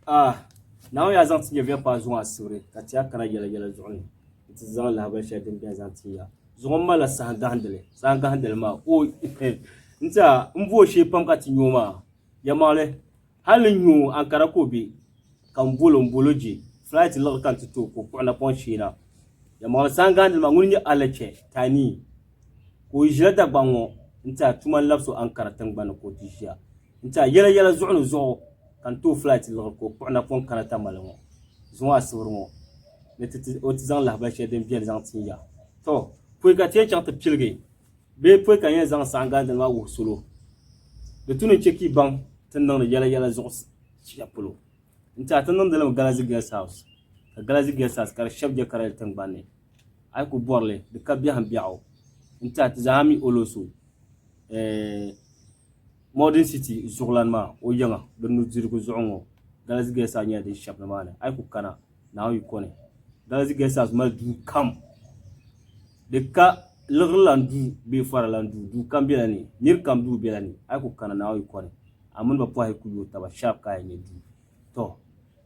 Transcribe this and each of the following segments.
Ah, now ya zan tinya vya pa zuwa sure ka tiya kana yala zuwa ti zan la ba shadin biya zan tiya zuwa mala sa ga handale ma o nta mbo she pam ka tinyo ma ya male halin yu an kara ko be kan bolo je flight lo kan to ko na pon shi na ya male sa ga handale ma ngun ni alache tani ko jira da gbanwo nta tuman lapso an kara tan gban ko tisha nta yala zuwa kan to flight lo ko na pon kana ta malamo zuwa surmo ne titi otizan la ba she den bien zan tinya to ko ka tiya chanta pilge be po kan yan zan sanga da ma wo solo de tunu cheki ban tan nan yala zuwa ya pulo nta tan nan da lam galazi guest house ka galazi guest house kar shabje karal tan banne ay ko borle de ka biya han biyawo nta tizami oloso modern city zurlanma o yanga don nu zirgo zongo galazi gesa nya de shapna mane ay ku kana na wi kone galazi gesa mal du kam de ka lirlandu be faralandu du kam belani nir kam du belani ay ku kana na wi kone amun ba po ay ku yo taba shap kay ne du to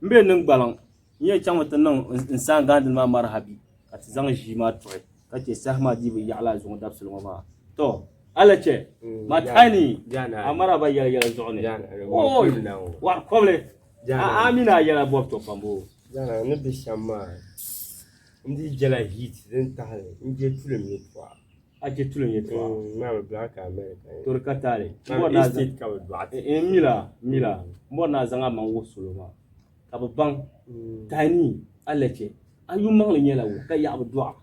mbe nang balang nye chamata nan insan gandin ma marhabi at zang jima to ka te sahma dibi ya'la zongo dabsul ma to alache matani amara ba yala zone oh wa koble amina yala bobto pambo jana ne bi shamma ndi jala hit den tale nje tule mi twa aje tule mi twa ma black america to ka tale mo na state ka ba mila mo na zanga man wosulo ma ka bang tani alache ayu mangle nyela wo ka ya abdwa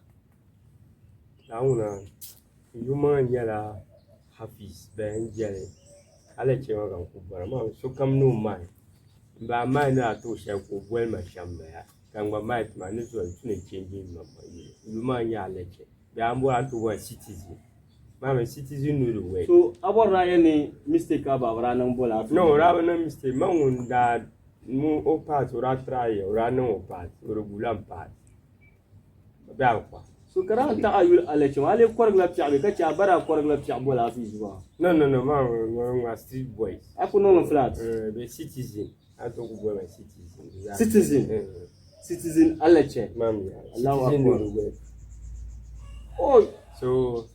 launa yuma nyala hafiz ben jale ala cewa kan ku bara ma so kam no mai ba mai na to she ko bol ma shamba ya kan ba mai ma ne so tune change ma yuma nyala ce ba mbo an to wa citizen ma me citizen no the way so abora yani mistake aba bara nan bola no ra na mistake ma ngun da mu o part ora try ora no o part ora gulam part ba kwa so kara ta ayul alache wale korg la piabe ka cha bara korg la piabe bola fi zuwa no ma street boys aku no flat be citizen ato ku bola citizen citizen alache mam ya Allahu akbar oh so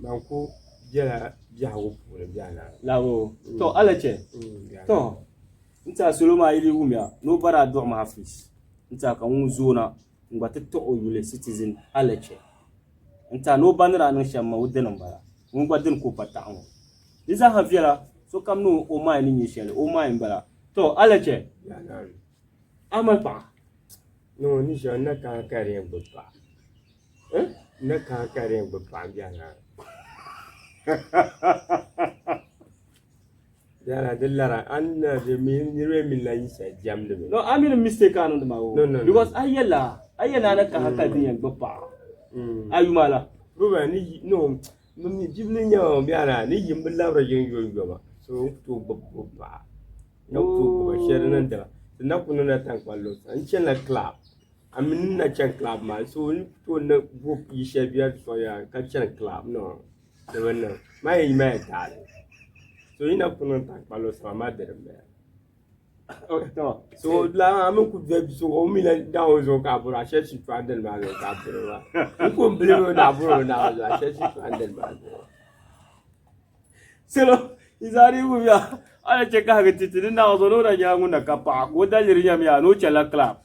manku jela jahu pule jana lawo to alache to nta soloma ili umya no bara do ma hafiz nta kan zona ngwata to oyule citizen alache nta no banira nan shamma wudenan bara mun gwadin ko pata'an iza hafiala so kam no o mai ni shele o mai bara to alache amal pa no ni jo na ka kare bpa na ka kare bpa jana jana dillara anna de min min la yisa jamde no amin mistake anu de mawo no because ayela na ka haka din yan bpa ayumala ruba ni no ni jiblin ya biara ni yimbilla ra yengo ba so to bpa no to ba shere nan da na kunu na tan kwallo an ce na club amin na can club ma so to na group yi she biya so ya ka can club no da wannan mai mai tare so ina kunu tan kwallo sama ma da me to so la amin ku da so o mi na dawo zo ka bura she shi twandel ma zo ka bura ko mbele da bura na zo she shi twandel ma zo selo izari ubya ala cheka ga titini na zo no da yangu na kapa ko da yirinya mi no chela club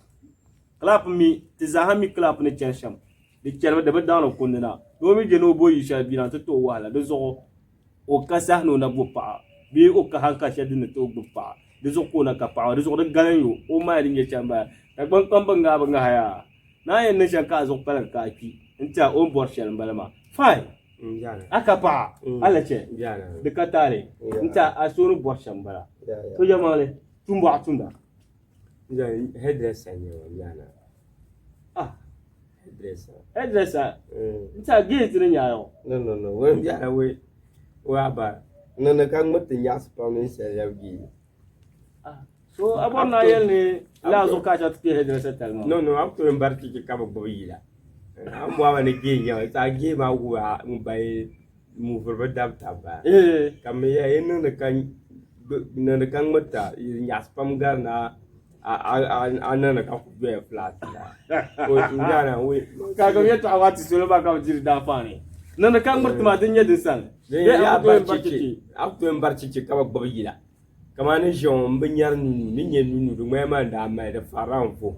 mi tizahami club ne chensham de kelma de badano kunna do mi je no boyi sha bi na to wala do zo o kasa no na bupa bi o ka hanka sha din to bupa de zo ko na kapa de zo da galanyo o ma rin ya chamba da ban banga haya na yin ne shanka zo pala kaki inta on bor shel balama fine akapa alache de katare nta asuru boshambara to jamale tunda hairdresser ne yana hairdresser nta gate ne nyayo no we yana we aba no kan mutin ya spawn sai ya gi so abonna yelni la zo ka ta ti hairdresser talma no after embarki ki kaba boyila amwa wani genya ta ge ma wa mbai mu furba dab tabba eh kam ya yin na kan mata ya spam garna a nan ka ku be flat ko ngana we kaga yeto awati solo ba ka jiri da fane nan kan murtuma din yadin san ya barci kaba babila kama ni jon binyar ni nye nunu du ma da ma da faran fo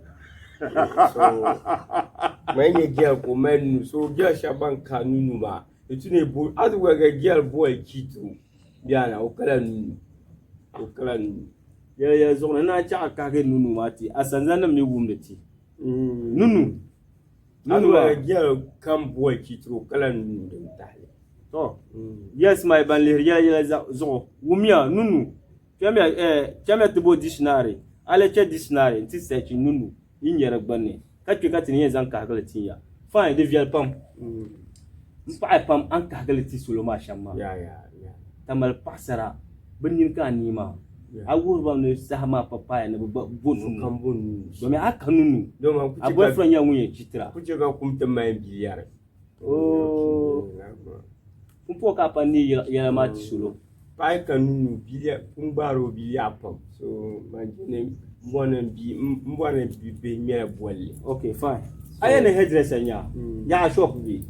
so mai ne gel ko men so gel shaban kanunu ba itune bo adu ga gel boy kitu biana o kala ya zo na cha ka ga nunu mati asanzan nam ne gumnati nunu ga gel kan boy kitu kala nunu da tale to yes my ban le ya zo wumia nunu Jamia tibo dictionary ale che dictionary ti search nunu yinyere gbanne ka tin yen zan ka galati ya fine de vial pam mpa pam an ka galati solo ma shamma ya tamal pasara benin ka nima awur ba ne sahama papaya ne bonu kan bonu do me aka nunu do ma ku abo fran ya munye chitra ku ce ga kumta mai biyar kumpo ka pa ni ya ma ti solo pai kanunu bilia kumbaro bilia pam so majine mbona bi be nyere bolle okay fine aya ne hairdresser nya ya shop bi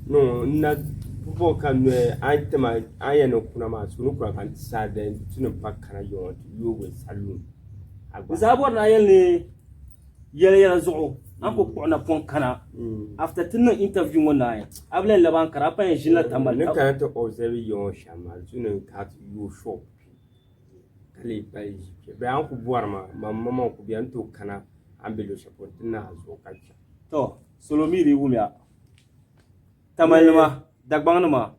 no na pupo kan aitema aya no kuna ma sunu kwa kan sade tunu pakana yo we salon zabor na yel ne yele zo an ko na pon kana after tin interview wona ya ablen laban kara pa jila tamal ne kan to observe yo shamal tunu ka yo shop kale pai be an ku buarma mamma ku bi an to kana ambelo shop tinna zo kacha to solomiri wumya tamalma dagbangma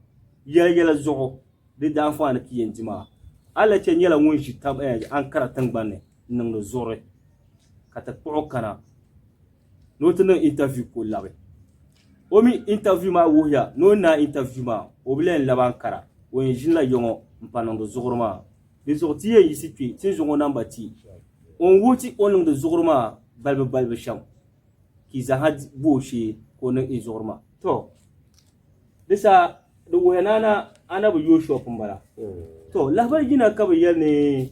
yele zo de dan fa na kiyenjima ala ce nyela ngun shi tab an kara tangbane nan no zore kata ko kana no tana interview ko lawe omi interview ma wuya no na interview ma oblen laban kara won jinla yongo mpanan do zogorma de sortie ici tu tin zongo namba ti on wuti on do zogorma balbe sham ki zahad boshi ko na izorma to disa do wenana ana bu yo shop mbala to labar gina ka bayar ne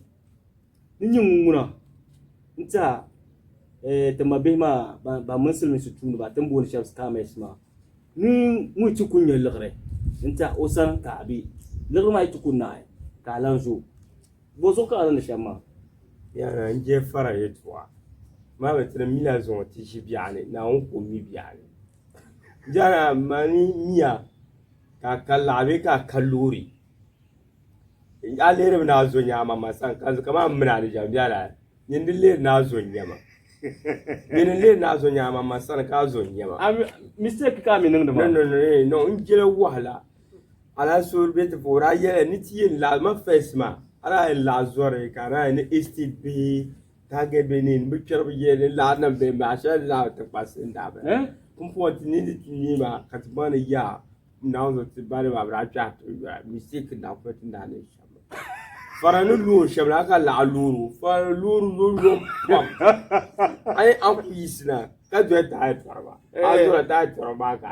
nin nguna nta tama behma ba musulmi su tunu ba tan bon shafs kama isma ni mu ci kunya lagre nta osan ka bi lagre mai tukunna ka lanzo bozo ka ran shamma ya nje fara yetwa ma ba tira mila zo ti shi biane na on ko mi biane jara mani miya ka kallabe ka kallori alere na zo nyama masan kan kama muna da jami'a yin dille na zo nyama yin dille na zo nyama masan ka zo nyama mistake ka mi nan da ma no in jira wahala ala so bet fora yele ni ti la ma fesma ala la zore kana ni stb ta ge benin bu kero yele la nan be ma sha la ta pasin da ba kun point ni ni ma katbana ya na zo ti bare ba bra chat mistake na ko tin da ne faranu lu shamla ka la luru far luru pam ai apisna ka do ta farba a do ta farba ka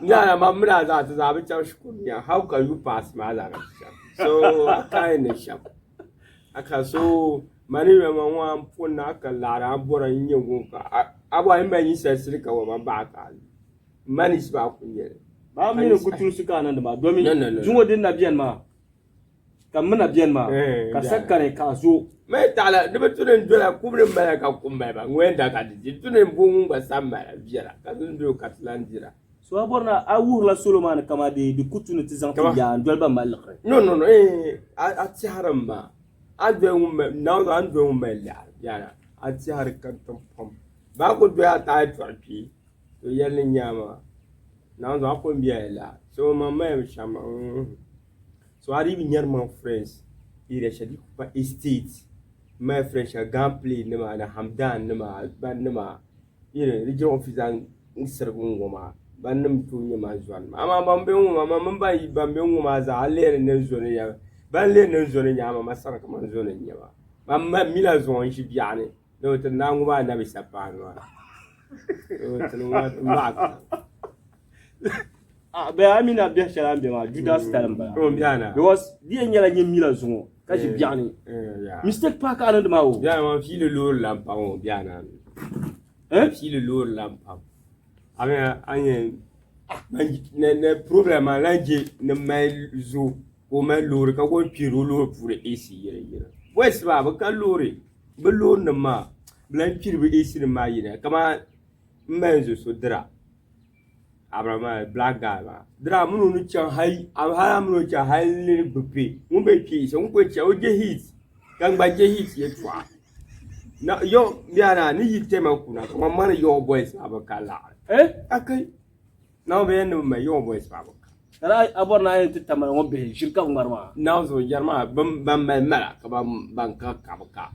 na mamra za ta zabi can shukuniya how can you pass ma za ka so aka ne sham aka so mani me manwa mpuna aka lara bora yin gonka abwa in ban yi sasiri ka wa ba ka mani ba kunye ba mi ne kutu suka nan da ma domin junwo din na biyan ma kan muna biyan ma ka sakkare ka zo mai tala da tunen dola kubrin bala ka kumbai ba wenda ka di tunen bungun ba samma biya ka dun do katlandira so aborna a wurla solomon kama de kutu ne tizan ya dolba malakre no a ti haramma a do na an do ya a ti har kan pom ba ko do ya ta torpi to yallin yama na zo ko biya la so mama ya shama so arrive near my friends ire shadi pa estate my friends a gameplay nima na hamdan nima ban nima ire region officer insar gungoma ban nim to nyima zwan amma ban be ngoma man ba yi ban be ngoma za alere ne zone ya ban le ne zone ya ma masara kaman zone nya ba amma mila zone shi biane do tan na ngoma na bi sapano do tan wa ba be amina be shala be ma Judas style ba biana because dia nyala nyi mila zungo kaji biani mistake pa ka nan ma o biana ma fi le lour lampa o biana fi le lour lampa ame anye ne problème la je ne mai zo ko mai lour ka ko piro lour pour esi yere wes ba ka lour be lour ne ma blan piro be esi ne ma yere kama menzo so dra Abraham black guy ba dra munu nu chan hai am ha munu chan hai le bupe mun be pi so ko che o je hit kan ba je hit ye twa na yo biana ni yite ma kuna ko man yo boys abakala akai na be no ma yo boys abakala ara abor na yin titama ngo be shirka marma na so jarma bam mala ka bam banka ka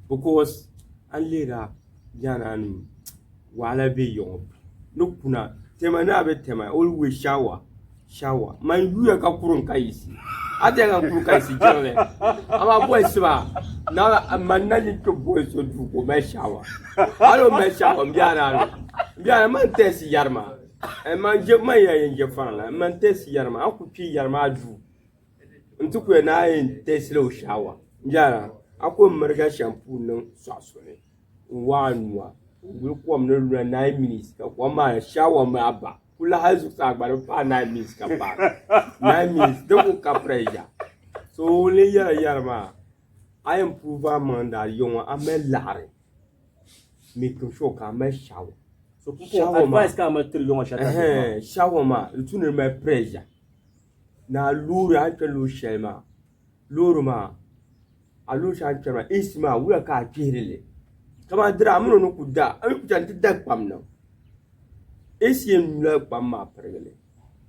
because an lera biana ni wala be yo no kuna tema na be tema always shower man yuya ka kurun kaisi ate ka kurun kaisi jole ama boys ba na man na ni to boys so du ko me shower alo me shower biana man tesi yarma e man je man ya yin fara man tesi yarma aku pi yarma du ntuku na yin tesi lo shower biana aku merga shampoo no so ne wanwa will come no 9 minutes ka kwama shower ma aba kula hazu sa gbaro pa 9 minutes ka pa 9 minutes do ka pressure so le yarma I improve amanda yon amelare me ko shoka me shower so people advice ka ma tri yon shata shower ma tunu me pressure na luru an lo shelma luru ma alu shan chama isma wula ka kirile kama dra mun no kuda ay ku tan tidda pam no esiem la pam ma pregale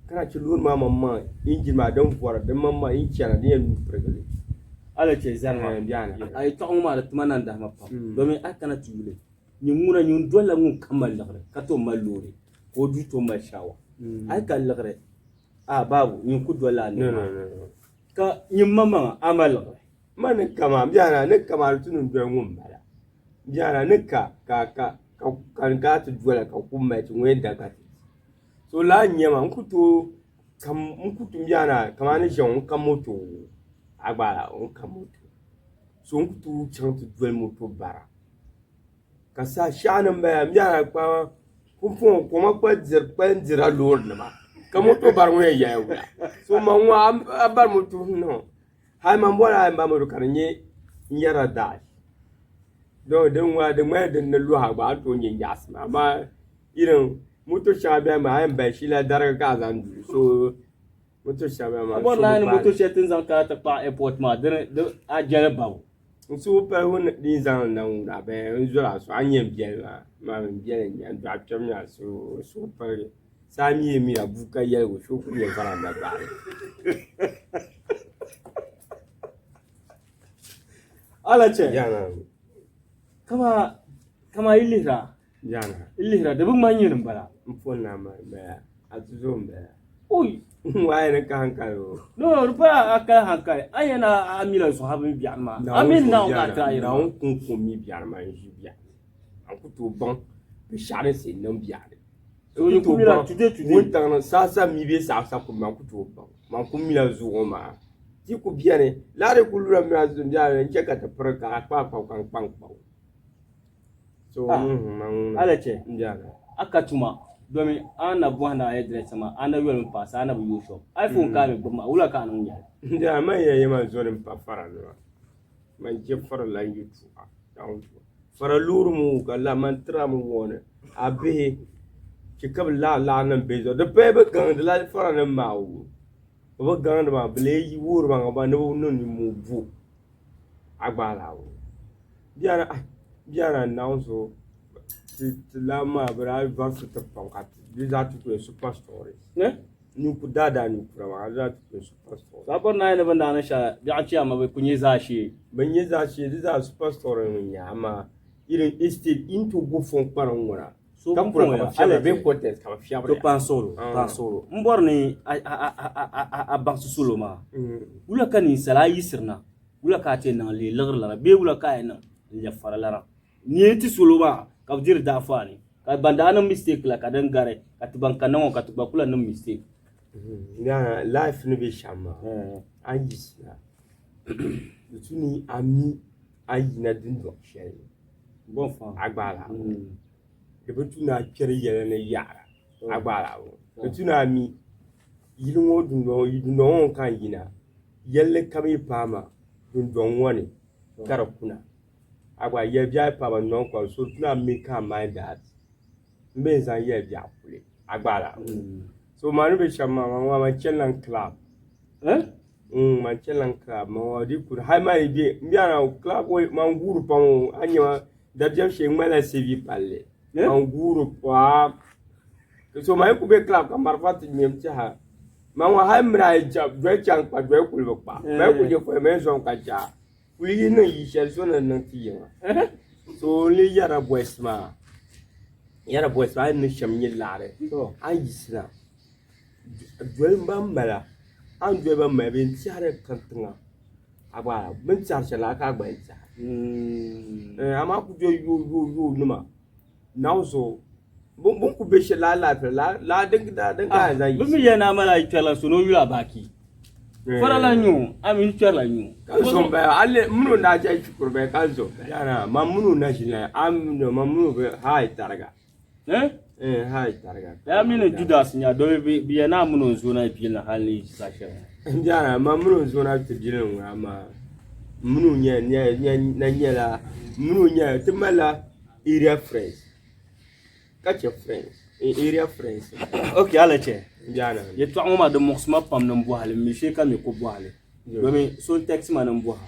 kana ci lur ma mamma inji ma dan fora dan mamma in ci na den pregale ala ce zarma biana ay to ma da tumanan da ma pam domin akana tule ni muna nyun dola mun kamal lagre ka to malore ko du to ma shawa ay kan lagre babu ni ku dola ne no ka ni mamma amal lagre man kama biana ne kama tunun do ngum bala biana ne ka kan ga tu dola ka kuma ti wenda ka so la nyama nkuto biana kama ne jon kamoto agbara on kamoto so nkuto chantu dola moto bara kasa shanan ba biana kwa kumfo kuma kwa zirpan lord ma kamoto bar mu ya wala so manwa abar moto no hay man bora ba mu karnye yara da do den wa de mai den lu ha ba to nyin yasma ma irin moto shabe ma hay ba shi la daraga ka zan so moto shabe ma so na ni moto shetin zan ka ta pa airport ma de a jere bawo so pa won din zan na un be nzura so anyem biel ma biel nyan da chom ya so pa sa mi abuka ya wo so ku ye fara da ba ala ce jana kama ilira da bin manyin bara mfona ma atuzo mbe oi waye ne kan kayo no rupa aka hankai ayana amila so habin bi'ama amin na ka tayira na on kun mi bi'ama jibiya an kuto bon be share se nan bi'ale so ni kumila tude wontan sa mi be sa ko ma kuto bon ma kumila zuwo ma ti ku biane lare kulura mi azu bi'ale nke ka ta farka pa kan pan so ala ce bi'ale aka tuma domin ana buhana ya dire sama ana yolin fasa ana bu yusho iphone ka me goma wula ka nan ya da mai yayi ma zorin pa fara no man je fara la yutu fara lurmu kala man tram wona abe ki kab la nan bezo da bebe gan da la fara nan mawu ba gan ma ble yi wur ma ba no no ni mu bu agbala wo biara now so la ma bra va se te pankat déjà tu peux super story ne ni ku dada ni ku rawa za tu peux super story sabon na yana banda na sha da ci amma bai kunye zashi ban yi zashi da super story mun ya amma irin estate into go fon paran wara so kan pura ka fiya be contest ka fiya to pansolo mbor ni a bansu solo ma wula kan ni sala yisirna wula ka te nan le lagr la be wula ka yana ya fara lara ni ti solo ma ka dir da fani ka banda nan mistake la ka dan gare ka tuban kanan ka tuba kula nan mistake yana life ni be shama ayisna tuni ami ayina din do sheri bon fa agbara de betuna kere yele ne yara agbara betuna ami yilungo dundo kan yina yelle kami pama dundo woni kara kuna agba ye bia pama non ko so tuna mi kan mind that mbe san ye bia kule agbara so manu be shama ma chelan club ma chelan club ma di kur hay ma bi mbiana club o man guru pamo anya da jam she ngala sevi palle man guru pa so ma ku be club ka marfat nyem cha ma wa hay mra ja dwe chang pa dwe kul pa ba ku je fo me so ka cha kuli no yi shel so na nan ti so li yara boisma ni shamni lare so ayisna dwel mbambala an dwel ba mabin tiare kantunga agba bin charchala ka gba nta ama ku jo yo numa nawso bun ku be shela la dinga zai bin mi yana mala tela suno yula baki farala nyu amin tela nyu kan so ba alle munu na ja shukur be kan so yana mamunu na jina amno mamunu be hay taraga hay taraga ya mina judas nya do bi yana munu zona bi na hali sashe yana mamunu zona tijilin ama munu nya na nyela munu nya timala area friends kache friends area friends okay alache yana ye to ngoma de moxma pam nan bo hali mi sheka mi ko bo hali do mi so taxi man nan bo ha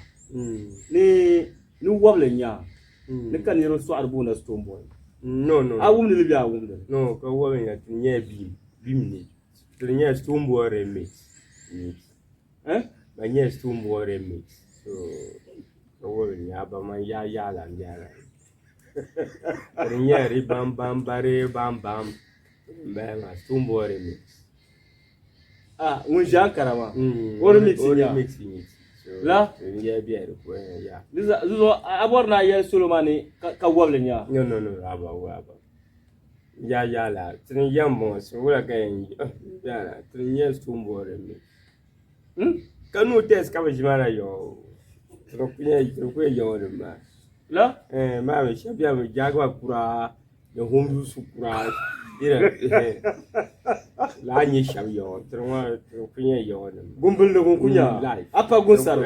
ni woble nya ni kan yero so arbu na stone boy no awum ni libya awum de no ko woble nya nya bi ni nya stone boy remix ba nya stone boy remix so ko woble nya ba man ya la njara nya ri bam bare bam ba ma stone boy remix un jan karama or mix la ya biya ko ya zuzo aborna ya solomani ka woble nya no aba ya la tin yambo so wala kan ya tin yes tumbo remix kanu test ka bajimara yo ko yo ma la ma me shabia me jagwa kura de homdu sukura ira la ni shabio tronwa kunya yo gumbul de kunya apa gunsaro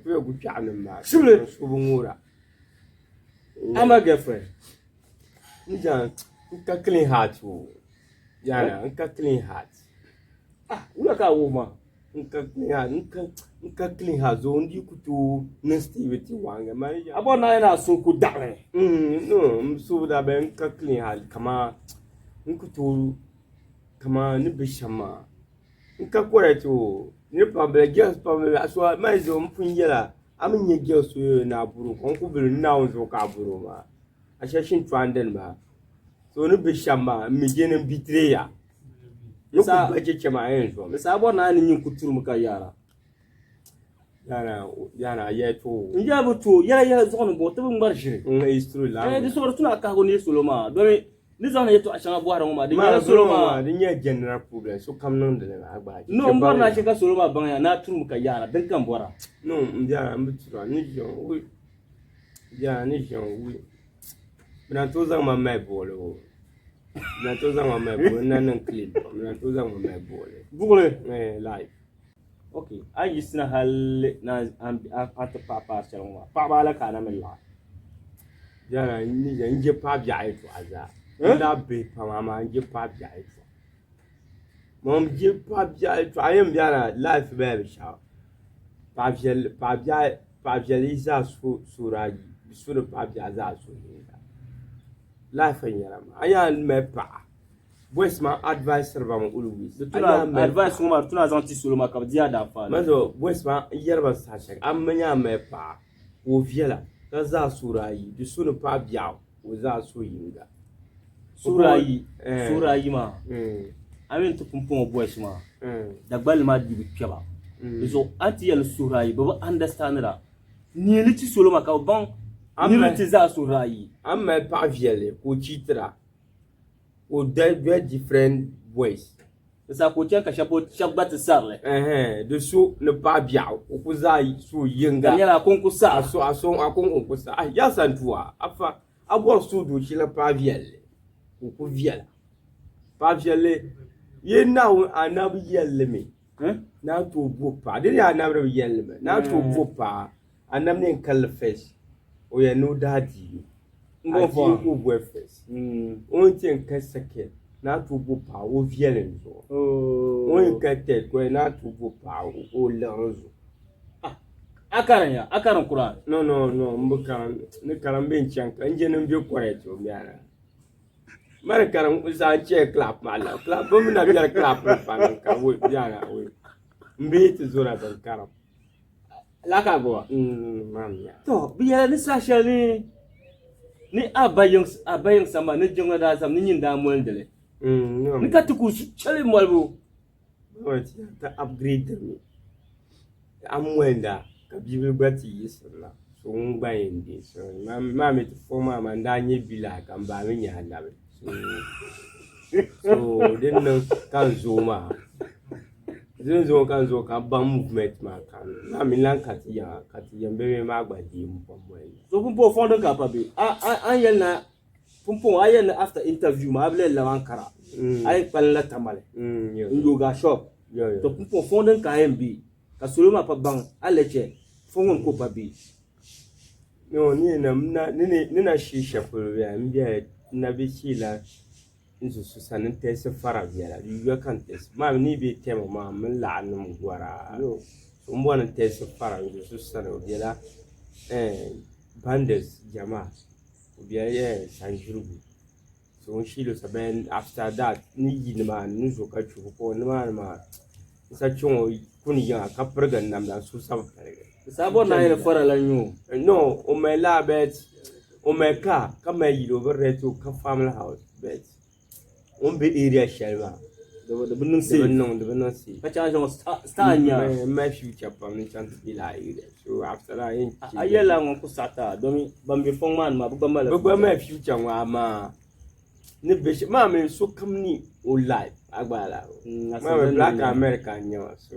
ko gu chanu ma shule subungura ama girlfriend nja ka clean heart yana ka clean heart una ka woma nka clean heart zo ndi kutu nestivity wanga mari abona yana sun ku dare no msu da ben ka clean heart kama nkutu kama ni bishama nka kwara to ni pambele girls pambele aswa mai zo mfunyela aminye girls na buru kon ku biru na onzo ka buru ma ashashin twanden ma so ni bishama mi genen bitreya yo ku baje chama enzo misa abona ni yin kuturu muka yara yana ya to nja butu ya zonu bo tabu mbar shiri is true la di so tuna ka ko ni soloma do ni zana yeto ashanga bo haran ma di ya soloma di nya general problem so kam non de na agba no mbar na shi ka soloma banya na turu muka yara dan kan bora no njara mbitura ni jo wi ya ni jo wi bina to zan ma mai bolo na to zan ma mai bolo nan clip na to zan ma mai bolo bugole live okay ayi sina hal na anta papa chalwa papa la kana milla yana ni ya nje pa bia ito aza la be pa mama nje pa bia ito mom nje pa bia ito ayem bia na life be sha pa bia isa suraji sura pa bia za so life nyara ma aya me pa boys ma advice ba mo always tuna advice mo tuna zanti soloma ka dia da fa mazo boys ma yarba sa shek amanya me pa o viela ka za surayi di sunu pa bia o za so yinga surayi ma amin to pumpon boys ma da gbal ma di keba so anti yel surayi ba understand ra ni li ti soloma ka ban ni li ti za surayi amma pa viele ko chitra o different ways sa ko chen ka shabba ta sarle de so ne pa bia ku za so yinga ya la kon ku sa aso akon ku sa ya santua afa abo so do chi la pa vielle ku vielle pa vielle ye na anabu yelle me na to bo pa de ya anabu yelle me na to bo pa anam ne kal fes o ye no dadi mo fo ku bo fes on tien ka sake na to bo pa o vielle nzo on ka te ko na to bo pa o lanzo akaran Quran no mbukan ne karam ben chanka nje ne bi correct o biara mara karam usa che clap mala clap bo na biara clap pa ka wo biara wo mbi ti zora dan karam la ka go man ya to biya ni sa shali ni abayang sama ni jonga da sam ni nyinda mol dele ni ka tuku shali mol bu ta upgrade me amwenda ka bibi gbati yisla so ngba indi so ma me to forma manda nye bila kan ba me nya labe so den kan zoma den zo kan zo ka ba movement ma kan na mi lan katiya mbebe ma gba di mpo mwen so pumpo fondo ka pa bi an yelna pumpo ayen after interview ma able la wankara ay palla tamale ndoga shop to pumpo fondo ka mb ka soloma pa bang aleche fongon ko pa bi no ni na shisha pulu ya mbia na bikila nzu susanin tese fara biala yuga kan tese ma ni be tema ma min la'anum gwara so mbona tese fara nzu susana biala bandes jama biya sanjurgu so shilo saben after that ni yinma nuzo ka chuko ni ma sa chungo kuni ya ka pergan namda susaba sabo na ile fara la nyu no o me la bet o me ka me yiro bereto ka family house bet on be area shelma de bunun si ka cha jo sta nya me future pam ni chant bi la area so after that ayela ngon ku sata domi bambi fongman ma bu me future wa ma ni be ma me so kam ni o life agbala ma me black american nya so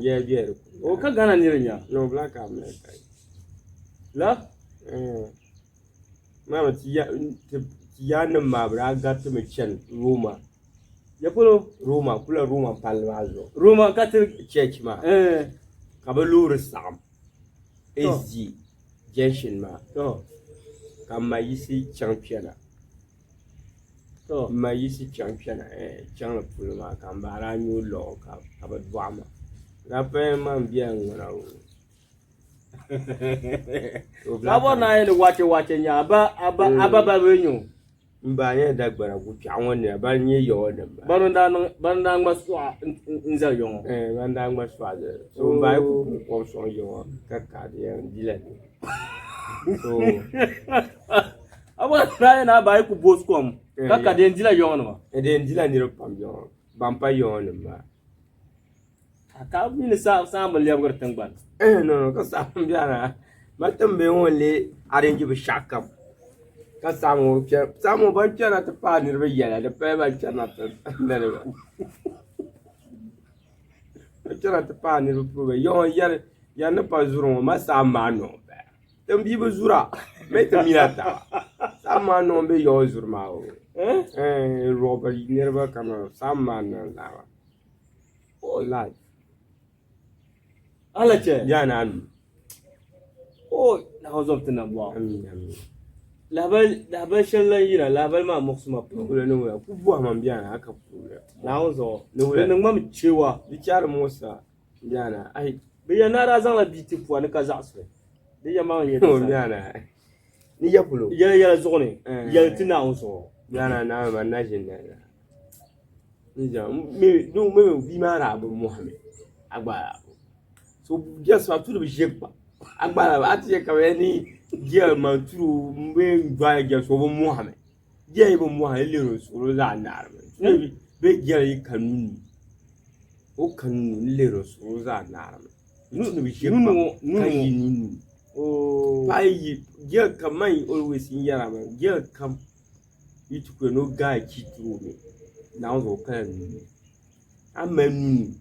yeah o ka gana nirnya no black american la mama ya na mabra gatu me chen Roma ya pulo Roma palmazo Roma katir church ma kabalur sam SG Jensen ma to kama yisi champion to mayisi champion chang pulo ma kambara nyu lo ka abadwama rape man bien ngora sabo na ile wache nya aba benyu mbanye dagbara ku piawon ne ba nye yo ne banda ngmaswa nza yon banda ngmaswa de so mba ku so yo ka de dile so aba na ba ku boskom ka de dile yon ma de dile ni ro pam yo bampa yo ne ma ka mi sa mal yabgar tangban no ka sa biara matam be wonle arrange be shakam ka samu ban kana ta pa ni be yala da pa ban kana ta ne ba kana ta pa ni be yo ya ne pa zuru ma sa ma no ba tam bi be zura me ta mirata sa ma no be yo zuru ma o roba ni ba kama sa ma na la o life alache ya na mi o na hozom tinamwa amin labal shallan yira labal ma muksuma kula ne wa ku buwa man biya na aka kula na hozo ne ngam cewa bichar musa biya na ai biya na razan la biti puwa ne ka zasu biya ma yeta biya na ni ya pulo ya zone ya tina hozo biya na ma na jin na ni ja me bi ma ra bu muhammad agba so just wa tu bi jekpa agba ati ka we ni je ma turu mbe gba je so bo muhammad je bo muhammad le ro so za na be je yi kanuni o kanuni le ro so za na nu bi je kan nunu o pai je kamai always in yara ma je kam itu ko no ga ki turu me na zo kan amanu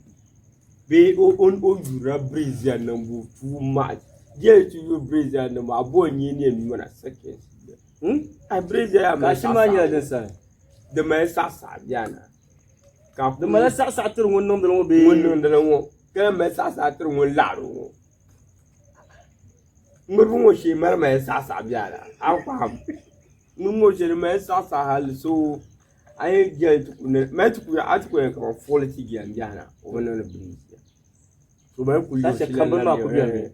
be on yura breeze na bu too much je to you breeze na ma bo nyi ne mi na second I breeze ya ma Kashi ma nya da sa. de ma sa biana ka Da mala sa tur won nom da mo be. wonno da wo ka ma sa tur won la ro ngurbu mo shi mar ma sa biana akwa mo shi ma sa hal so ay gel tukune ma tukure atukure ka quality gian biana wonno na breeze so ba ku Ta ce kabul ma ku biya.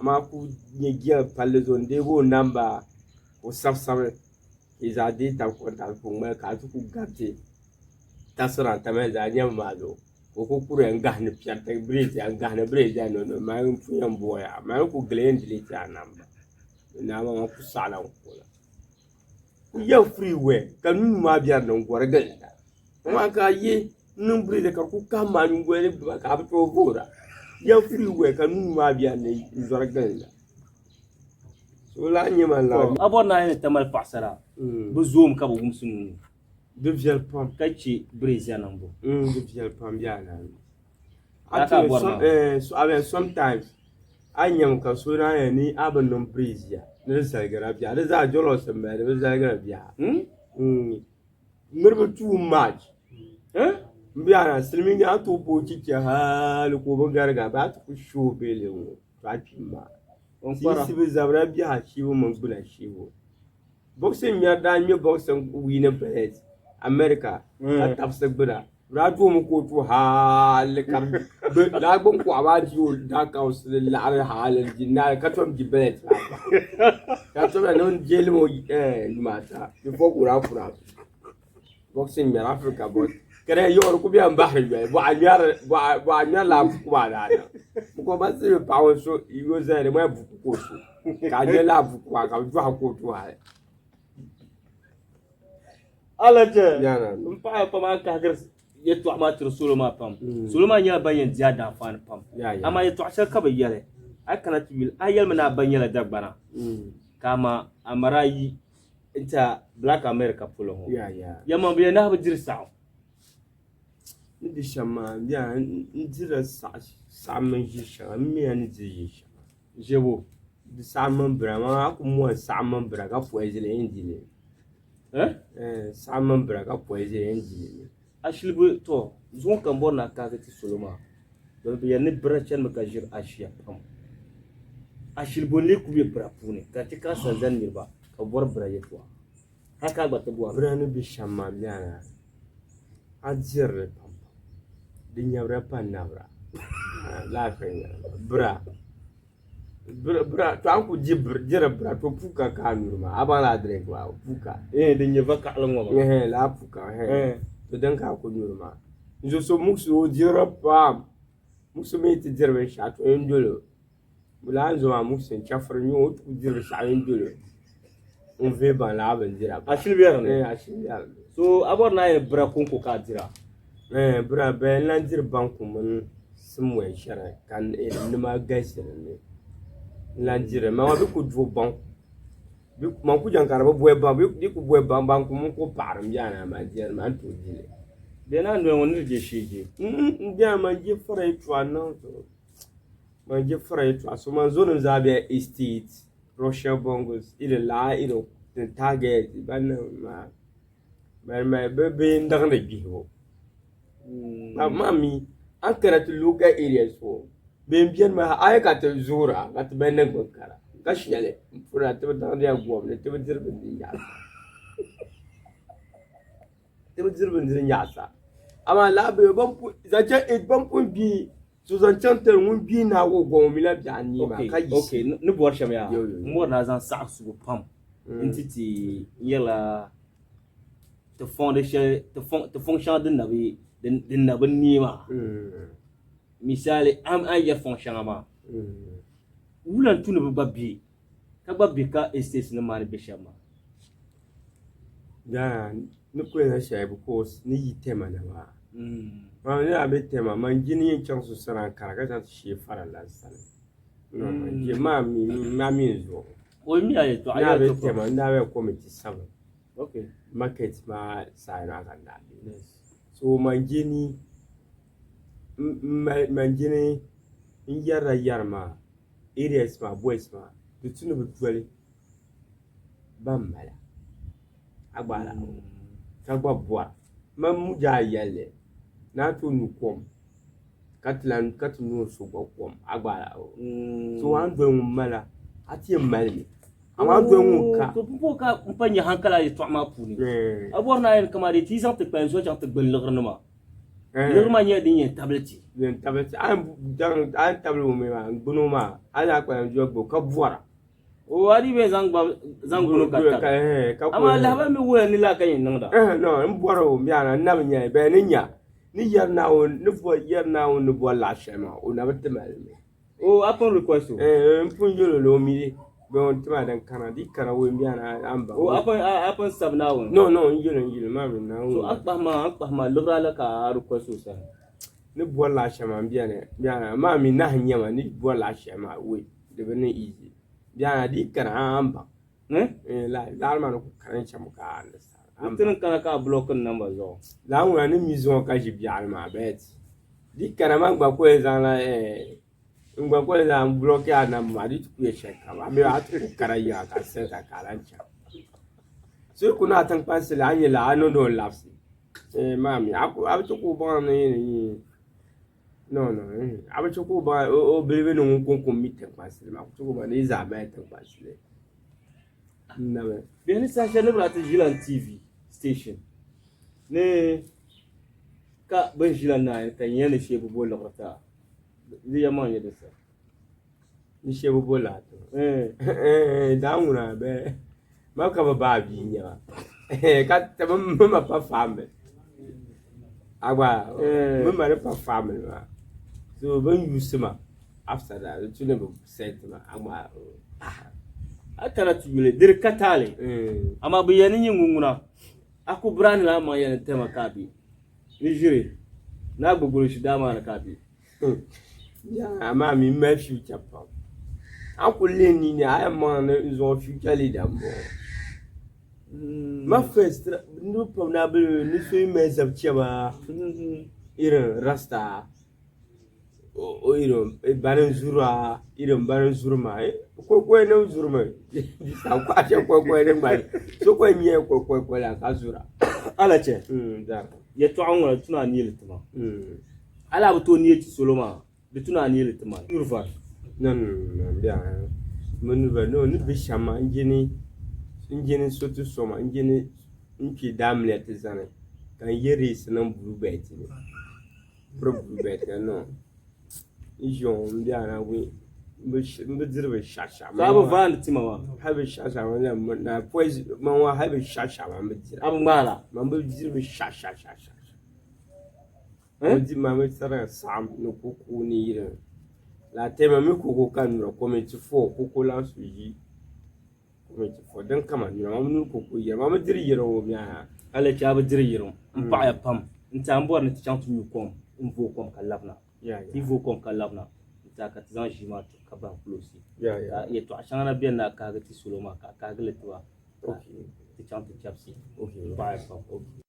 ama ku nye gel palle zone de go number o saf izadi ta ko ta ko ma ka tu ku gate tasra ta me za nyam ma do ko ku kure ngahne pian ta breeze ya ngahne breeze ya no ma fu yam boya ma ku glend li ta number na ma ku sala ko la ku ya freeway kan ma biya non gor gal ma ka yi nun breeze ka ku ka ma nun go ba ka ba to bora ya freeway kan ma biya ne zor gal so la nyama la Abor na ne tamal pasara. Bu zoom ka bu gumsun. de viel pam Kachi breeze nan bo. de viel pam ya na Aka borno. so sometimes anyam ka so na ni aban non breeze ya ne zalgara biya da za jolo sembe da zalgara biya mirbe too much biya na silmin ya to po kike hal ko ban garga ba ta ku shobele mu fatima On si fara. si be zabra biya shiwo mun bula shiwo boxing ya da mi boxing win bet America a tapsa bura rajo mu ko to hal kam la bon ko abaji o da ka os la hal jinna ka tom jibet ka to na non jeli mo mata before kura boxing ya Africa bot kare yo ko bi am bahri be bo anyar la ku ba da ko ba se pa won so yo zere mo bu ko so ka je la bu ko ka ju ha ko to ha Alaje. yana Mpa pa ma ka gar yetu amatir suluma pam. Suluma nya bayen dia da fan pam. ya Ama yetu ashar ka bayale. Akana tibil ayal mana banyala dagbana. Kama amarayi inta Black America pulo ho. ya Yama biya na ba jirsa. ni di shama ya ndira sa men jisha mi ani jisha Jebo. di sa men bra ma ku mo sa men bra ka poezile indile sa men bra ka poezile indile Ashilbu to zon kan bona ka ga ti suluma. Don biya ni brachen maka jir ashiya pam. Ashilbu ne ku bi bra pune ka ti ka san zan ni ba ka bor bra yetu. Haka ba ta buwa. bra ni bi shama ya ajir pam di nyabra pan nabra la fe bra to an ku jira bra to puka ka nurma abana drink wa puka Den ye vaka alongo ma. la puka to dan ka ku nurma njo so muksu jira pam muksu me ti jira ben sha to endolo bulan zo ma muksu chafar nyo to jira sha endolo on ve ban la ban jira Ashilbu ya ne. ashia So abor na ye bra kunko ka dira. bra ben lan jira banku mun sumwe shara kan nima gaisira ne lan jira ma wa bi ku dvo banku bi man ku jankara bo boy ban bi ku boy ban banku mun ko param yana ma jira man to jile Dena ndo woni je shije. ndia man je fara itwa no to man je fara itwa so man zonun zabia estate Russia bongos ile la ilo the target ban ma be ndang de biho mami an karatu local areas so ben bien ma ay ka te zura ka te ben ngon kara ka shele fura te dan ya gwamnati te dirbe din ya te dirbe din ya sa ama la be bon za je et bon point bi so zan chanter mun bi na wo gwamnati la bi ani ma ka yi Okay, ni bor sham ya. Yo. Mo na zan sa su pam. Intiti yela te fondation te fonction din na bi din na bin nima. Misali am an ya fonction ma. Wulan tunu ba bi. Ka ba bi ka estate na mari be shama. ya ni ko na shay ko ni yitema na ma ma ni abe tema man jini yin chan su sara kara ka shi fara la sala je ma mi zo O mi aye to na aye abe to. tema na abe committee 7 Okay. market ma sa na kan da so manjini in yarma areas ma boys ma the tunu bitwali bamala agbala kagba bua mamu ja yele na to nukom katunu so gbokom agbala so an do mala ati mali ama do ka to po ka mpanya hankala yi to ma puni aborna en kama de ti sant pe so chant gbel logrnuma logrma nya din tableti an tablo me ma gunuma ana kwa jogbo ka buara o wadi be zangbunu ka ama la ba mi wo ni la kan yin nangda no mboro mi ana nam nya be ni nya ni yarna o ni bo yarna o ni bo la shema o na bete mal me o apon request mpunjolo lo mi be on tuma dan kanadi kana wo mi ana amba o apon sabna o no njilo ma mi na so akpa ma lura la ka request o sa ni bo la shema mi ana ma mi na nyama ni bo la shema we de be ni easy biana di kana amba la ma no kan chamo ka understand amtin kana ka block number zo la wona ni mizo ka ji biana ma bet di kana ma gba ko ezana ngba ko ezana block ya na ma di ku ye sheka ba me atu kara ya ka se ka kalancha so kuna tan passe la anye la no do lapsi mami aku ku ba ni no abacho ba o believe no nko meet passe ma ku ba ni za ba tan passe na be bien sa chaîne brat Gilan TV station ne ka ban Gilan na kan yana shebu bola rata zai yamma ya da sa ni shebu bola to da muna be ma ka ba bi nya ka ta ma pa fame agba ma ne pa fame ma so when you see ma after that you never said ma agba akana tubile dir katale ama biyani nyinguna aku brani la ma yana tema kabi ni jure na gbogbo shi dama na kabi ya ama mi ma future pa aku le ni ni I am on zo future leader mo ma first no probable ni so me zabcheba irin rasta o irin banan zura irin banan zurma ko ne zurma sa kwa che ko ne mai so ko mi ko la ka zura ala che da ya to an wala tuna ni lituma ala bu to ni ci soloma de tuna ni lituma urfa non bien mun ba no ni bi shama injini sotu soma injini inki damle tizane kan yeri sinan blue bait ni pro blue bait no ijon biana we mbe dirbe shasha ma ba van timawa habe shasha na pois man wa habe shasha ma mbe dira abu mala ma mbe dirbe shasha di ma mbe tsara sam no kuku ni ira la tema mi kuku kan ro committee 4 kuku la suji committee 4 dan kama ni ma mun kuku ya ma mbe diri yero biya ala cha ba diri yero mpa ya pam nta mbor ni chantu mi kom mvo kom kalabna ti vo kom kalabna ta ka tizan jima to ka ba plosi ya to ashana bien na ka ga ti suloma ka ga letwa okay ti chantu chapsi okay ba pam okay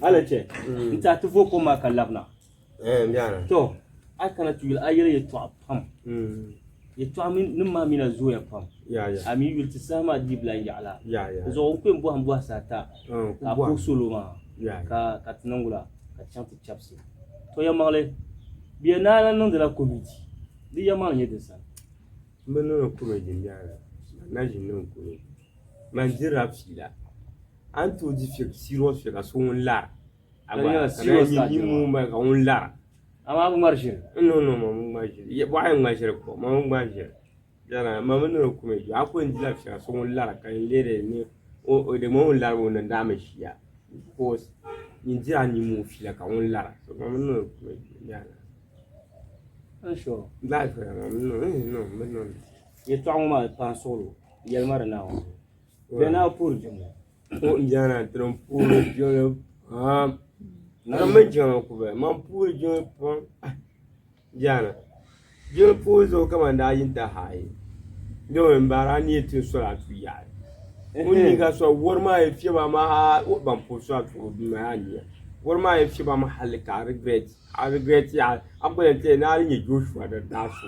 ala che nta to vo kom ka labna biana to akana tu ayere ye to pam ye to amin nimma mina zo ya pam ya ami wilti sama dibla yala ya zo ko mbo hambo sata ka ko suloma ka tinangula ka chantu chapsi to ya male bien na nan de la committee di ya mal nyede sa meno ko me jinjara na jinno ko man jira fila anto di fi siro fi ka so la aba siro ni mu ma ka on la ama bu marché no mo marché ye ba en marché ko mo marché jana ma meno ko me ju ako ndila fi ka so la ka lere ni o de mo la wo na da me shia ko ni jira ni mu fi ka on la so ma meno ko me jana sure la fa no ye to ma pan solo ye mara na o bena pour jumo o njana tron pour jo na me jo ko be man pour jo pon jana jo pour zo kama da yin ta hai do mbara ni tin so la tu ya mun ga so worma e fi ba ma o ban po so to bi ma ni worma e fi ba ma halika regret ya akwai te na ni Joshua da so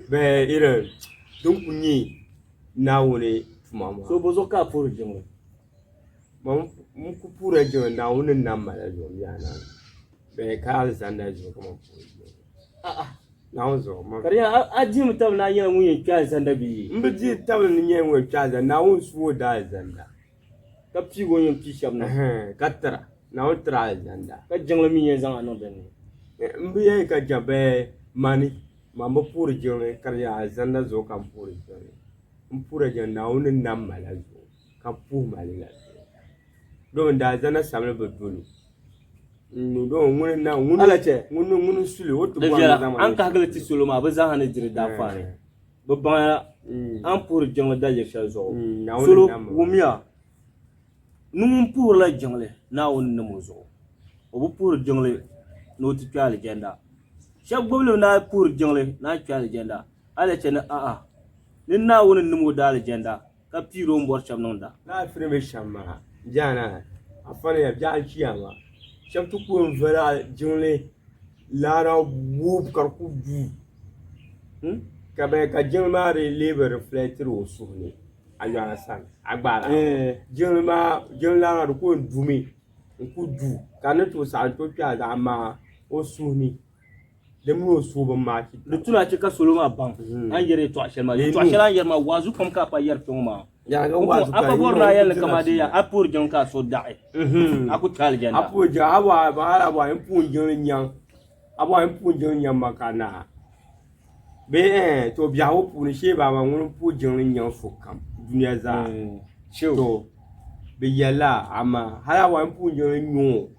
be irin dun kunyi na wone mama so bozo ka pour jingwe mun ku pura jo na wone na mala jo ya na be ka Alexander jo kuma na ozo ma kariya aji mutam na yin mun yin kyan sanda bi mbiji tabla ni nyen we chaza na won suwo da Alexander ka pi go yin pi sham na katara na won tra Alexander ka jingla mi yin zan anon ben mbiye ka jabe mani mama pura jo kariya Alexander zo kan pura jo mpura jo na wone na mala zo ka pu mala do nda zana samle bedulu do ngune na ngune alache ngune sule wotu da jara an ka hagalati suluma ba za hana jiri da fane babban an pour jingla da je sha zo sulu wumiya numun pour la jingle na won na mo zo o bu pour jingle no ti twal jenda sha goblo na pour jingle na twal jenda alache na a nin na won numu da jenda ka piro mbor cham nonda na freme shamma jana afane ya jan chiyama cham tu ko vera jingle lara wub kar ku du ka be ka jingle re libre reflector o suhni ayana san agbara jingle lara ko dumi ku du kana to sa to pya da ma o suhni de mu so ba ma ki da tuna ce ka suluma ban an yare to ashema to ashela an yarma wazu kam ka pa yar tuma ya ga wazu ka bor na yalla kama de ya apur jon ka so dae aku tal jenda apu ja aba ba hala ba impun jon nyang aba impun jon nyang makana be to bia wo pu ni she ba ba ngun pu jon nyang fo kam duniya za to be yalla ama hala wa impun jon nyu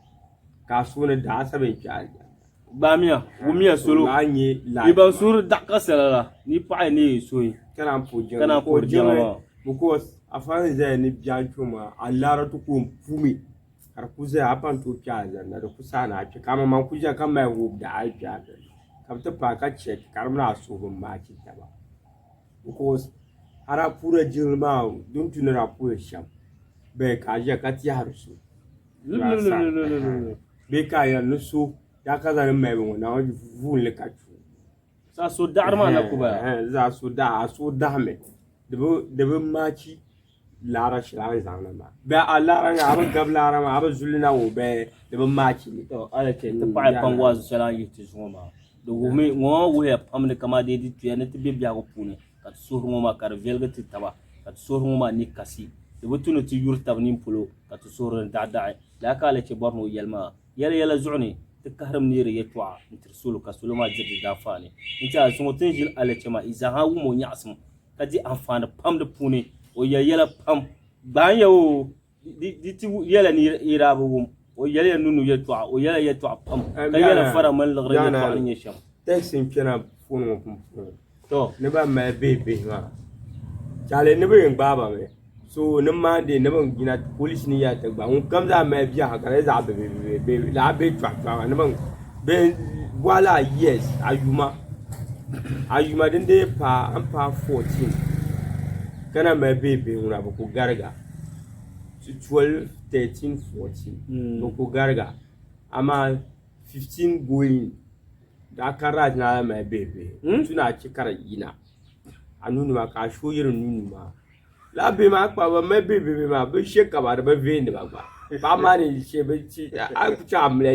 ka so ne da sabe ja bamiya wumiya solo iban sur dakka sala ni pa ni soyi kana pu jon kana pour jon because afan zai ni biyan chuma allara to ko fumi har ku zai apan to kya zanna da kusa na ki kama man ku ja kan mai hu da aja kam ta pa ka check karmna so ban ma ki ta ba because ara pura jilma dun tunara pu sham be ka ja ka ti har su be ka ya no so ya ka zan mai ban na wani vun le ka chu sa so darma na kuba za so da me da bin maci lara shirar zana ma ba a lara ga abin gab lara ma abin zulina wo be da bin maci ne to ala ke ta pa pan wazu sala yi ti zuma do gumi ngo wo ya pamne kama de di tuya ne tibe biya ko pune ka suru ma kar velga ti taba ka suru ma ni kasi de butunu ti yurta ni pulo ka suru da la ka ala ke borno yalma yala zuni تكهرم نير يتوع نترسلو كسلو ما جري دافاني انت سموتين جيل على كما اذا ها مو نياسم كدي انفان بام دبوني ويا يلا بام بان يو دي تي يلا نير يرابو ويلا نونو يتوع ويلا يتوع بام يلا فرا من الغرب يتوع ني شام تكسين كنا فون مو تو نبا ما بيبي ما جالي نبا ين بابا مي so ne ma de ne ban gina police ni ya ta ba un kam za ma biya ha kare za be la be twa ne ban be wala yes ayuma din de pa an pa 14 kana ma be una ba ko garga 12 13 14 ba ko garga ama 15 going da karaj na ma be tuna ci kara ina anunu ma ka shoyirin nunu ma la be ma kwa ba me be ma be she ka ba ba ve ni ba ba ma ni she be ci a ku cha amle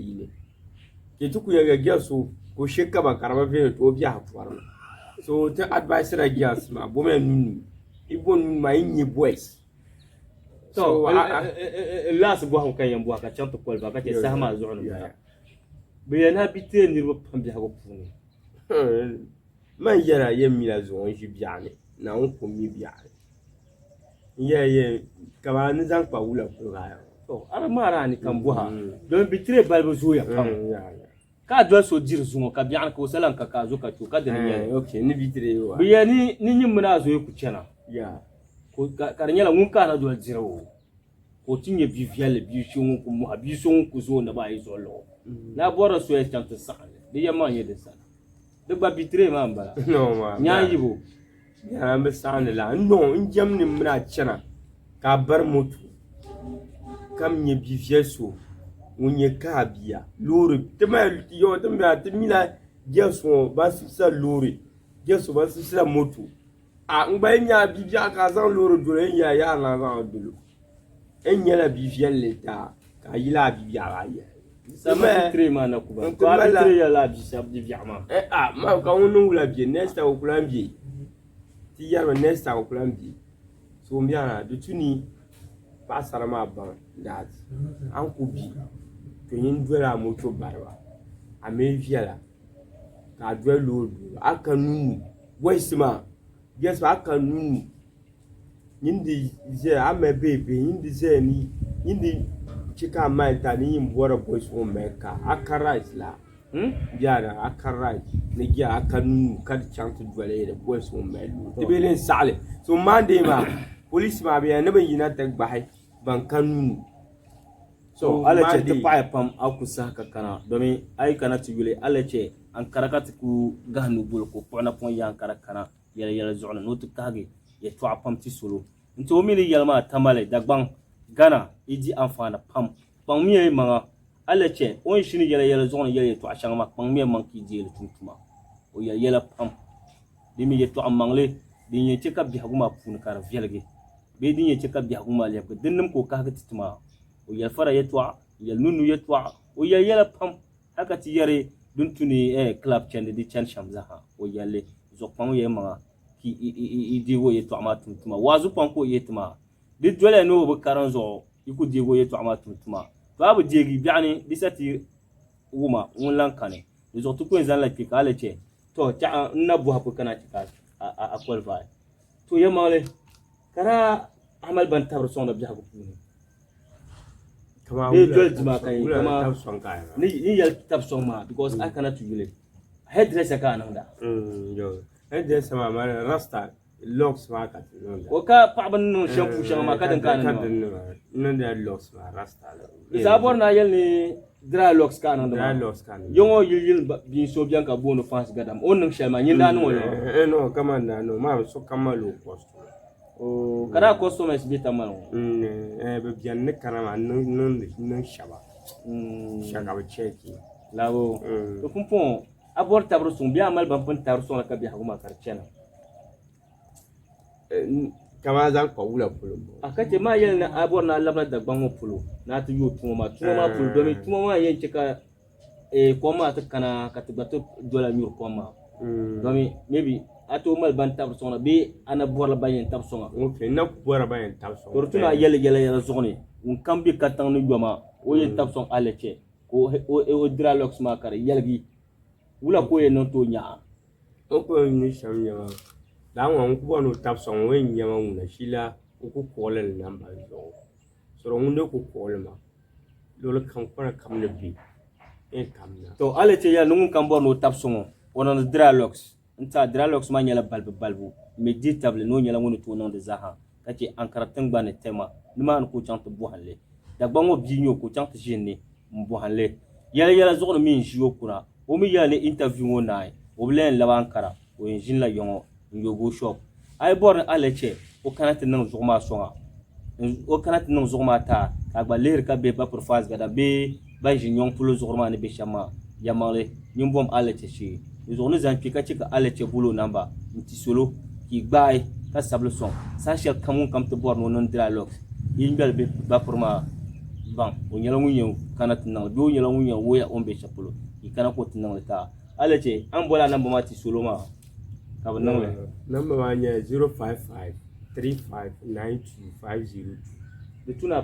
yi ne ke tuku ya ga so ko she ka ba karba ve to biya hatwar so ta advice ra gas ma bo me nunu ibo nunu ma yin boys so la su bo kan yan bo ka chan to kol ba ka ce sama zuunu ba be yana bitte ni ro pam biya ko puni man yara yemi la zo on shi biya ne na on ko mi biya ye kaba ni zan pa wula ko ga to ara mara ni kan buha don bitre balbo zo ya kan ka do so jir zumo ka biya ko salan ka zo ka to ka da ni okay ni bitre wa biya ni yin muna zo ku cena ya ko karnyala mun ka na do jirawo ko tinye bi fiale bi shon ku mu abi son ku zo na ba yi zo lo na bora so ya tanta sa ni ya man ye de sa de ba bitre ma mbala no ma nya yibo ya be sande la no njam ni mra chana ka bar moto kam nye bi vieso wonye ka bia lori tema yo tema temila geso ba sa lori geso ba sa moto a ngba nya bi bia ka san lori do nya ya na ga dulu enya la bi vie leta ka yila bi bia ga ya sama tre mana kuba ko tre ya la bi sab di viama ma ka wono la bi nesta o plan bi ti ya nesta o plan bi so mbiana de tuni pasara ma ban dat an ko bi to yin dwela moto barwa a me viala ka dwelo aka nunu voicema yes aka nunu yindi je ame bebe yindi je ni yindi chika maita ni mbora boys o meka aka right la biara aka right ne gia aka nunu kad chance dwele de boys o melu te belen sale so mande ma police ma be ne ban yina tag bahai ban kanunu so alace ta paya pam akusa ka kana domin ai kana tibule alace an karakati ku gahnu bul ko pona pon yan karakana yala zona no to kage ya to pam ti solo nto mi ni yalma tamale dagban gana idi amfana pam pam mi ma alace on shini yala zona yala to ashanga ma pam mi man ki jeli tuntuma o yala pam dimi ye to amangle din ye ka bi haguma pun kar velge be din ye ka bi haguma le ko dinnum ko ka tituma o yal fara yetwa yal nunu yetwa o yala pam haka ti yare dun tuni club chande di chan shamza ha o yalle zo pam ye ma ki i di wo yetwa ma tuntuma wazu pam ko yetma di dole no bu karan zo iku di wo yetwa ma tuntuma to abu degi biani disati wuma wonlan kane zo to ko zan la ki kale che to ta na bu hapo kana ti ka a qualify to ye male kara amal ban tabr sonda bi hapo kama jima kai kama ni yal tab song ma because I cannot use it headdress ka nanda yo headdress ma rasta locks ma ka nanda o ka pa ban no shampoo shanga ma ka dan kana nanda locks ma rasta isabor na yel ni dry locks ka nanda dry locks ka yongo yil bin so bian ka bono fans gadam on nang shelma nyinda no no kama no ma so kama lo post o kada customers bi tamano be bian ne kana ma non shaba shaka ba cheki lawo to kumpon abor tabro sum bi amal ban pon tabro son ka bi haguma karchena kama zan ko wula pulo akate ma yel na abor na labna da bango pulo na tu yu tuma pulo do mi tuma ma yen cheka ko ma ta kana katibato dola nyur ko ma do mi maybe ato mal ban tabro son bi ana bor la bayen tabro son okay na bor bayen tabro son tortuna yele zoni un kambi katang ni goma o yen tabro son aleche o dralox ma kare yelgi wula ko ye non to nya o ko ni shamya da won ku bono tap son wen nyama una shila ku kolel namba zo so ngunde ku kolma lolo kan fara kam ne bi kamna to alete ya nungun kan bono tap son onon dralox nta dralox ma nyala balbu me di table no nyala ngunu to non de zaha kati ankara tangba ne tema nima an ko chante bo halle da bango bi nyo ko chante jenne mbo halle yala zo min jiyo kuna o mi yale interview wonai o blen laban kara o engine la yongo yogo shop ay bor aleche o kanate nan zuma songa o kanate nan zuma ta agba ler ka be ba pour phase gada be ba jinyon pulo zuma ne be chama yamale nyimbom aleche shi zo ne zan pika chika aleche bulo namba nti solo ki gbaay ka sable son sa shel kamun kam to bor non dialogue yingal be ba pour ma ban o nyala munyo kanate nan do nyala munyo woya ombe chapulo ikana ko tinan ta aleche an bola namba ma ti solo ma ka ban nan number 055 3592 de tuna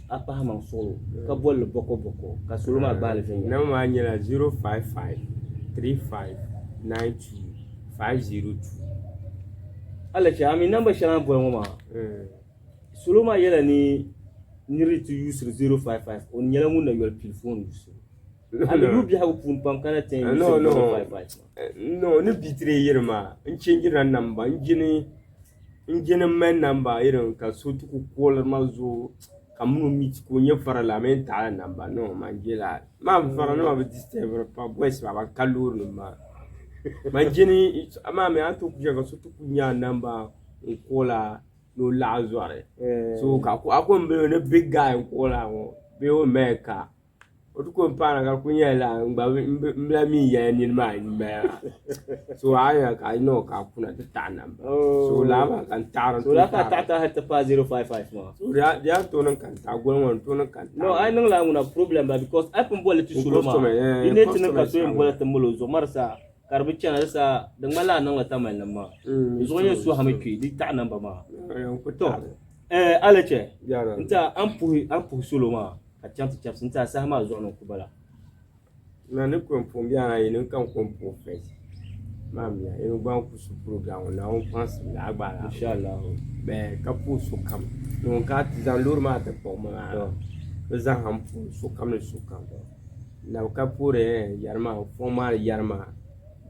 apa man solo ka bol boko ka solo ma bal fe number 055 3592 502 aleche ami namba shana bol ma solo ma yela ni niri to use 055 on yela mun na yol telephone use and you be have pun pam kana ten no ni bitre yirma in change number injini men number irin ka so tuku kolar mazo kamu meet ko nya fara la men ta number no manjela ma fara no ba disturb pa boys ba kalur no ma Manjini amame antu kujaga sutu kunya namba nkola no lazare. So ka ako mbe ne big guy nkola ngo be o meka. Otuko mpana ka kunya la mbla mi ya ni ma so aya ka no ka kuna ta namba. So la ma kan taran. So la ka ta hatta pa 055 ma. So dia to nan kan ta gon to nan kan. No ai nan la nguna problem ba because ai pun bolle ti suloma. Ine tin ka so en bolle tamulo zo marsa karbi chana sa dan mala nan la tamal nan ma. Zo yin su hamiki di ta namba ma. To alache nta ampu suloma a chant chaps nta sa ma zo non kubala. Na ne ko mbia na yin kan ko profess. Mamia e ngba ku su program na on pense la agbara Inshallah. Be ka pu su kam. No ka ti dan lur ma te po ma. Be za ham pu su kam ne su kam. Na ka pure yarma fo ma yarma.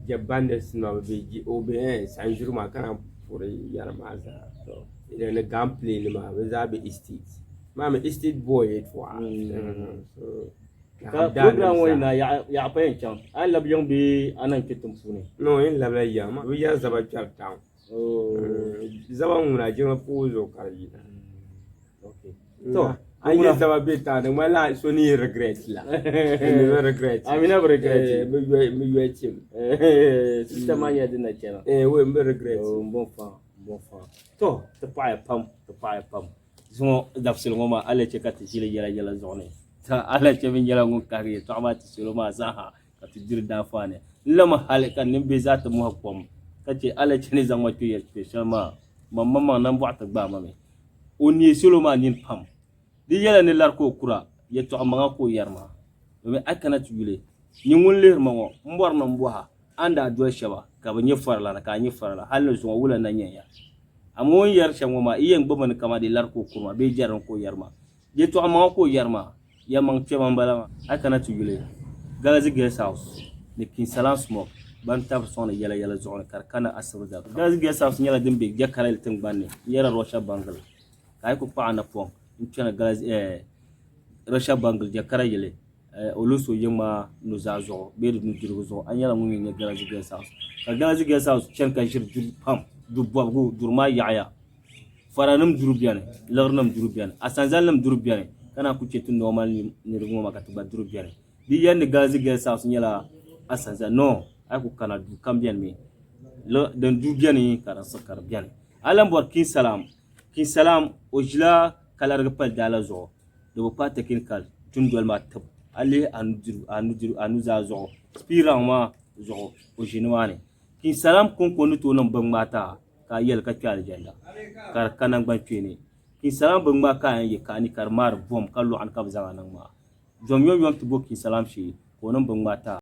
Je bande sino be ji obe san jurma kana pure yarma za. So ile ne gameplay ne ma be za be estate. Mama estate boy it for. So program wina ya payen cham an lab yong bi anan kitum fune no in labla yama we ya zaba char town zaba nguna jema puzo karaji okay so ayi zaba beta de mala so ni regret la ni regret I never regret me we chim sistema ya dina chena we me regret bon fa to te pa pam zo dafsil ngoma ale chekati jile yala zone ta ala ce min yala ngun kariye to amma ti solo ma saha ka ti dir da fane lama halika nin be za ta mu hakkom kace ala ce ne zan wato ya special ma mamma nan bu ta ba mame oni solo ma nin pam di yala ne lar ko kura ya to amma ko yarma me akana tugule ni ngun leer ma ngo mbor na mbuha anda do shaba ka ba nyefar la ka nyefar la halu so wula na nyaya amon yar shango ma iyen boman kama di lar ko kurma be jaran ko yarma je to amma ko yarma yamang cheman balama akana tugule galazi guest house ne kin salam smoke ban tab sona yala zona karkana asruda galazi guest house nyala dimbe jakara el tengbanne yara rosha bangal kay ko paana pon inchana galazi rosha bangal jakara yele oluso yema nuzazo be du dirgo anyala mungi ne galazi guest house ka galazi guest house chen kan shir dur pam du bobu durma yaaya faranum durubiane lornam durubiane asanzalnam durubiane kana ku cetu normal ni rumo makatu ba duru biare di yande gazi gel sa nyala asanza no aku kana du kambian mi lo den du biani kana sakar biani alam bor kin salam ojla kala rga pal dala zo do pa tekin kal tundol ma tab ali anu za zo spiran ma zo ojinwane kin salam kon ko to non bang mata ka yel ka kyal jenda kar kanan ban twene kin salam bang ma ka ye ka ni karmar bom kallo an kabza nan ma jom yom to bo kin salam shi ko non bang mata